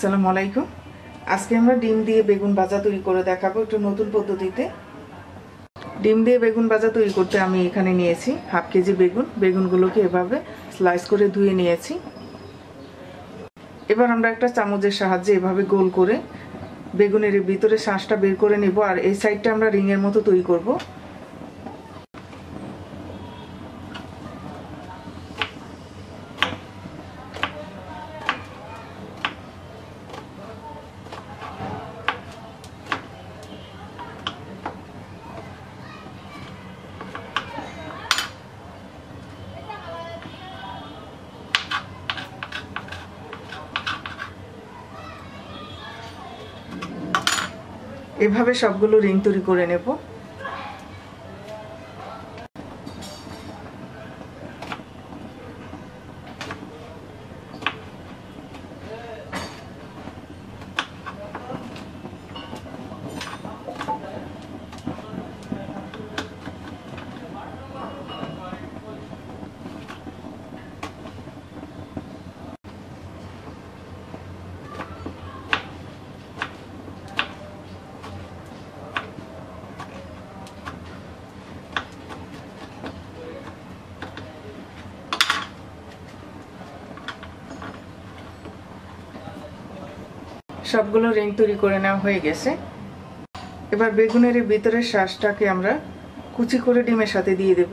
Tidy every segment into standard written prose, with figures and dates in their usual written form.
আসসালামু আলাইকুম। আজকে আমরা ডিম দিয়ে বেগুন ভাজা তৈরি করে দেখাবো একটু নতুন পদ্ধতিতে। ডিম দিয়ে বেগুন ভাজা তৈরি করতে আমি এখানে নিয়েছি হাফ কেজি বেগুন। বেগুনগুলোকে এভাবে স্লাইস করে ধুয়ে নিয়েছি। এবার আমরা একটা চামচের সাহায্যে এভাবে গোল করে বেগুনের ভিতরে শাঁসটা বের করে নেব, আর এই সাইডটা আমরা রিংয়ের মতো তৈরি করব। এভাবে সবগুলো রিং তৈরি করে নেব। সবগুলো রিং তৈরি করে নেওয়া হয়ে গেছে। এবার বেগুনের ভিতরের শাঁসটাকে আমরা কুচি করে ডিমের সাথে দিয়ে দেব।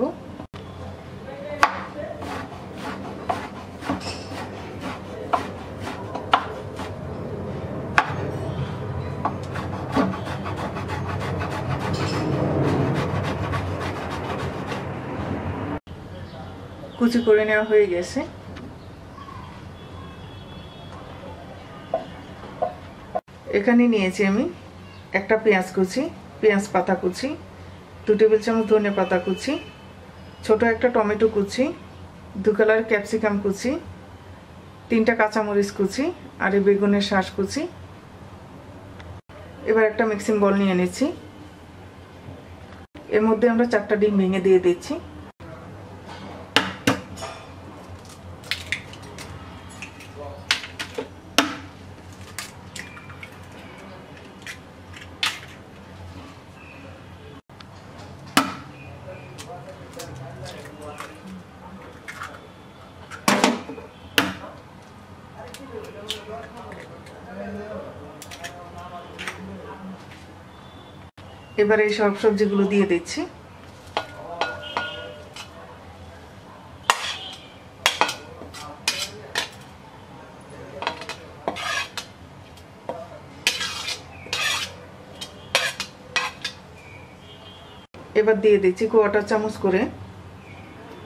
কুচি করে নেওয়া হয়ে গেছে। এখানে নিয়েছি আমি একটা পেঁয়াজ কুচি, পেঁয়াজ পাতা কুচি, 2 টেবিল চামচ ধনে পাতা কুচি, ছোট একটা টমেটো কুচি, 2 কালার ক্যাপসিকাম কুচি, 3টা কাঁচামরিচ কুচি, আর এই বেগুনের শাঁস কুচি। এবার একটা মিক্সিং বল নিয়ে নিচ্ছি। এর মধ্যে আমরা 4টা ডিম ভেঙে দিয়ে দিচ্ছি। এবার এই সব সবজিগুলো দিয়ে দিচ্ছি। এবার দিয়ে দিচ্ছি 1/4 চামচ করে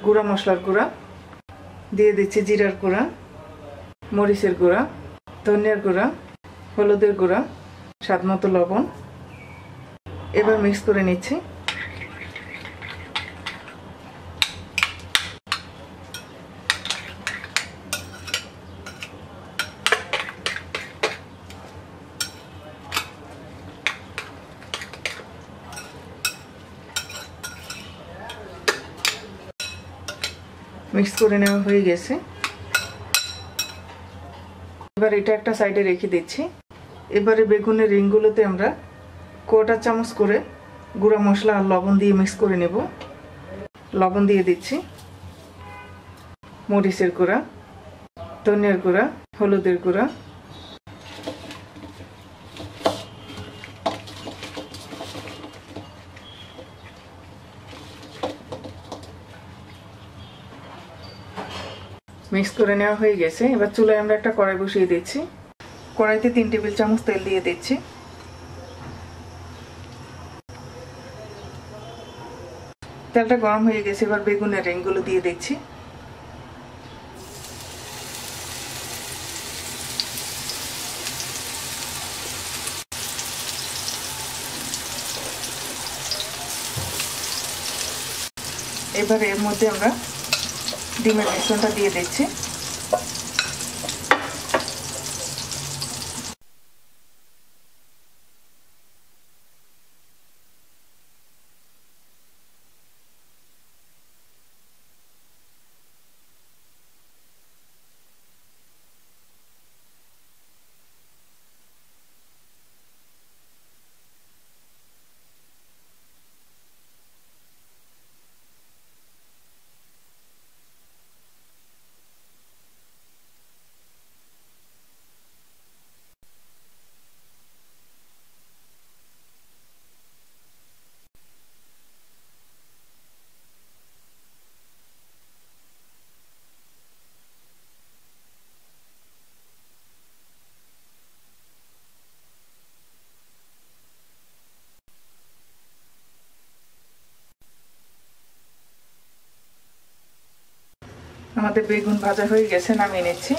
গুঁড়া মশলার গুঁড়া, দিয়ে দিচ্ছি জিরার গুঁড়া, মরিচের গুঁড়া, ধনিয়ার গুঁড়া, হলুদের গুঁড়া, স্বাদমতো লবণ। এবার মিক্স করে নিচ্ছি। মিক্স করে নেওয়া হয়ে গেছে। এবার এটা একটা সাইডে রেখে দিচ্ছি। এবারে বেগুনের রিংগুলোতে আমরা 1/4 চামচ করে গুঁড়া মশলা আর লবণ দিয়ে মিক্স করে নেব। লবণ দিয়ে দিচ্ছি, মরিচের গুঁড়া, ধনিয়ার গুঁড়া, হলুদের গুঁড়া, মিক্স করে নেওয়া হয়ে গেছে। এবার চুলায় আমরা একটা কড়াই বসিয়ে দিচ্ছি। কড়াইতে 3 টেবিল চামচ তেল দিয়ে দিচ্ছি। তেলটা গরম হয়ে গেছে। এবার বেগুনের রিংগুলো দিয়ে দিচ্ছি। এবার এর মধ্যে আমরা ডিমের মিশ্রণটা দিয়ে দিচ্ছি। আমাদের বেগুন ভাজা হয়ে গেছে, নামিয়ে নিচ্ছি।